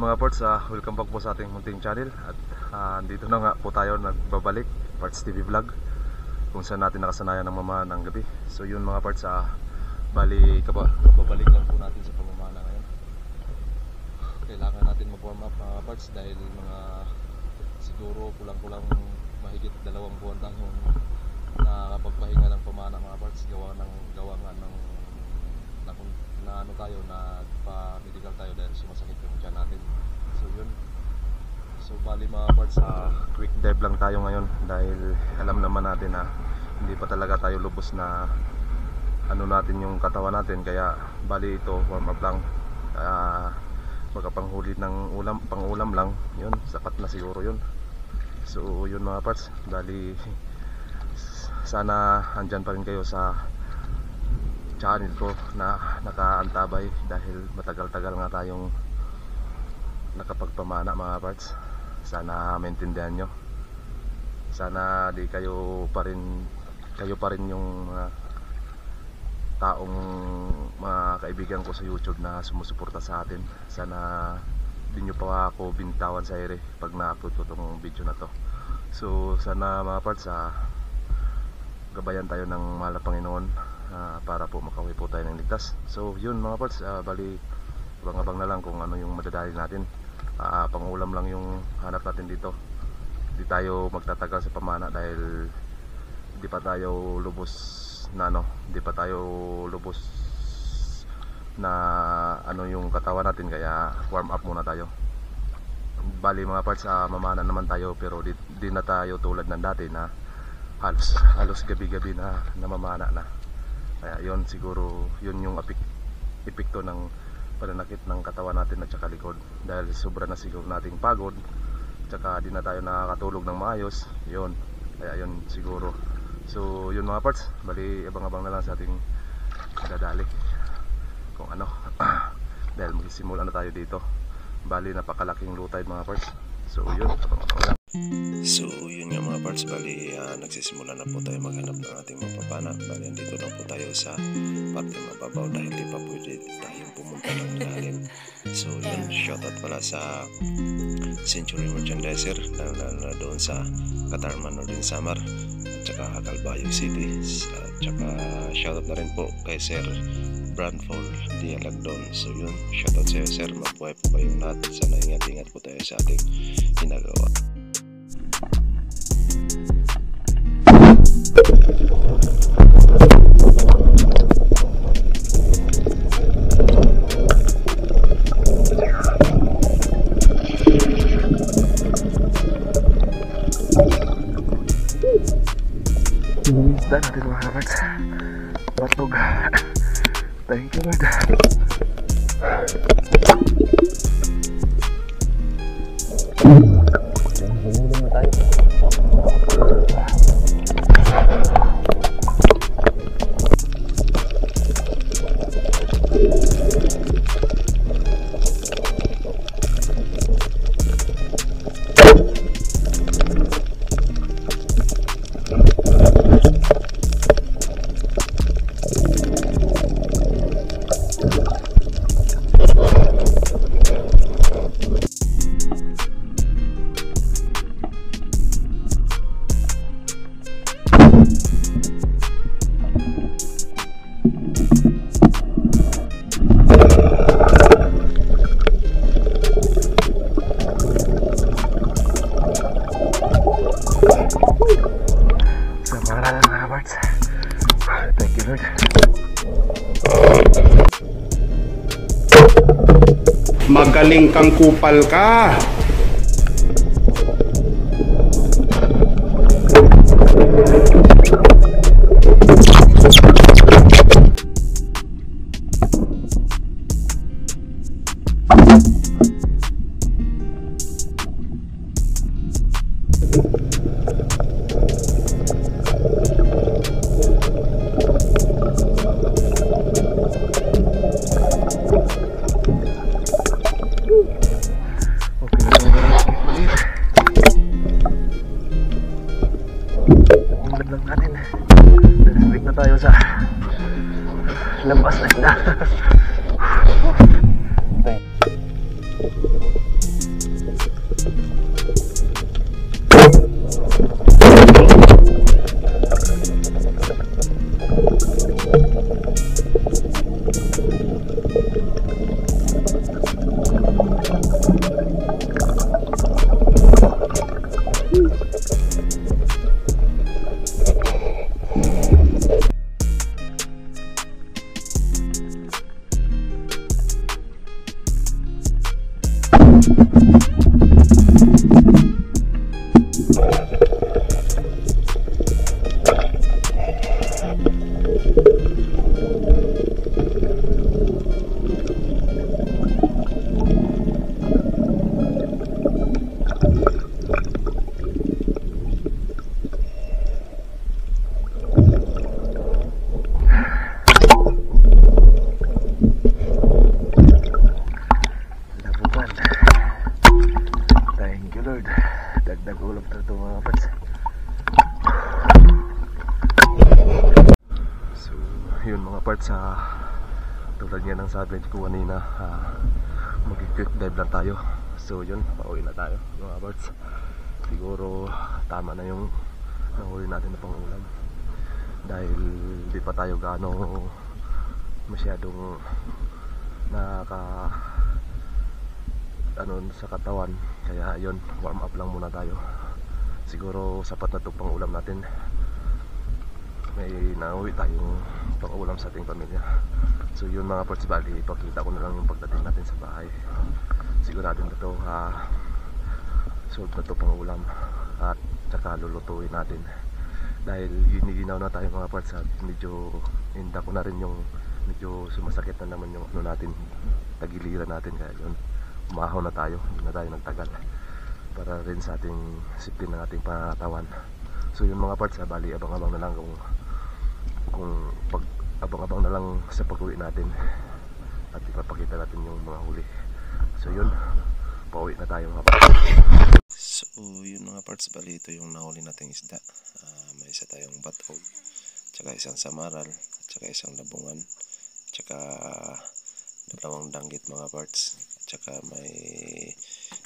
mga parts, welcome back po sa ating munting channel. At dito na nga po tayo nagbabalik, Parts TV Vlog, kung saan natin nakasanayan ng mamana ng gabi. So yun mga parts, babalik lang po natin sa pamamana ngayon. Kailangan natin mag-warm up mga parts dahil siguro kulang-kulang mahigit 2 buwan tayong nakapagpahinga ng pamana mga parts. Gawa nga ng nagpa-medical tayo dahil sumasakit yung tiyan natin. So yun. So bali mga parts, quick dive lang tayo ngayon dahil alam naman natin na hindi pa talaga tayo lubos na natin yung katawan natin. Kaya bali ito, warm up lang. Magkapanghuli ng pang-ulam lang. Yun, sapat na siguro yun. So yun mga parts, bali sana andyan pa rin kayo sa channel ko na nakaantabay dahil matagal-tagal nga tayong nakapagpamana mga parts. Sana maintindihan nyo. Sana di kayo pa rin yung mga taong mga kaibigan ko sa YouTube na sumusuporta sa atin. Sana di nyo pa ako binitawan sa ere pag na-upload ko tong video na to. So sana mga parts, gabayan tayo ng mahal na Panginoon para po makauwi po tayo ng ligtas. So yun mga parts, bali abang-abang na lang kung ano yung madadali natin. Pangulam lang yung hanap natin dito. Hindi tayo magtatagal sa pamana dahil hindi pa tayo lubos na yung katawan natin, kaya warm up muna tayo. Bali mga parts, mamana naman tayo pero di na tayo tulad ng dati na halos gabi-gabi na namamana na. Kaya yun siguro, yun yung epekto ng pananakit ng katawan natin at saka likod. Dahil sobra na siguro nating pagod, tsaka di na tayo nakakatulog ng maayos. Yun, kaya yun siguro. So yun mga parts, bali abang-abang na lang sa ating dadali kung ano. Dahil magsisimula na tayo dito. Bali napakalaking lutay mga parts. So yun, abang-abang lang. So yun nga mga parts, bali nagsisimula na po tayo maghanap ng ating mapapana. Bali andito na po tayo sa parte mababaw dahil di pa pwede tayong pumunta ng lalim. So yun, shoutout pala sa Century Merchandiser na doon sa Katarman Northern Samar at saka Calbayog City. At saka shoutout na rin po kay Sir Brandful Dialagdon. So yun, shoutout sa iyo sir, mabuhay po kayong lahat. Sana ingat-ingat po tayo sa ating ginagawa. Isda natin mga parts, batog. Thank you Lord. Thank you Lord. Magaling kang kupal ka. Labas na isda. parts, tulad nga ng sabi ko kanina, mag-quick dive lang tayo. So yun, pauwi na tayo mga parts. Siguro tama na yung nahuli natin na pang-ulam, dahil di pa tayo gaano masyadong sa katawan, kaya yun, warm up lang muna tayo. Siguro sapat na itong pang-ulam natin. May nauwi tayong pang-ulam sa ating pamilya. So yun mga parts, bali ipakita ko na lang yung pagdating natin sa bahay. Sigurado na ito, solve na ito pang-ulam, at saka lulutuin natin, dahil giniginaw na tayo mga parts, at medyo hinda ko na rin yung medyo sumasakit na naman yung natin, tagiliran natin, kaya yun, umahaw na tayo, hindi na tayo nagtagal, para rin sa ating safety ng ating pangatawan. So yun mga parts, bali abang-abang na lang abang-abang na lang sa pag-uwi natin, at ipapakita natin yung mga huli. So yun, pauwi na tayo mga parts. So yun mga parts, bali ito yung nahuli nating isda. May isa tayong batog, tsaka isang samaral, tsaka isang labungan, tsaka dalawang danggit mga parts, tsaka may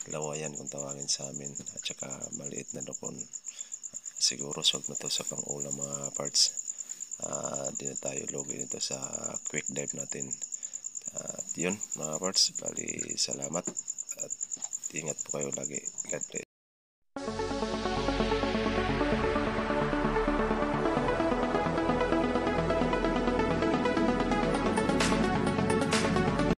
lawayan kung tawagin sa amin, at tsaka maliit na dokon. Siguro solve na to sa pang-ulam mga parts. Di na tayo logi nito sa quick dive natin. At yun mga parts, bali salamat at ingat po kayo lagi. God bless.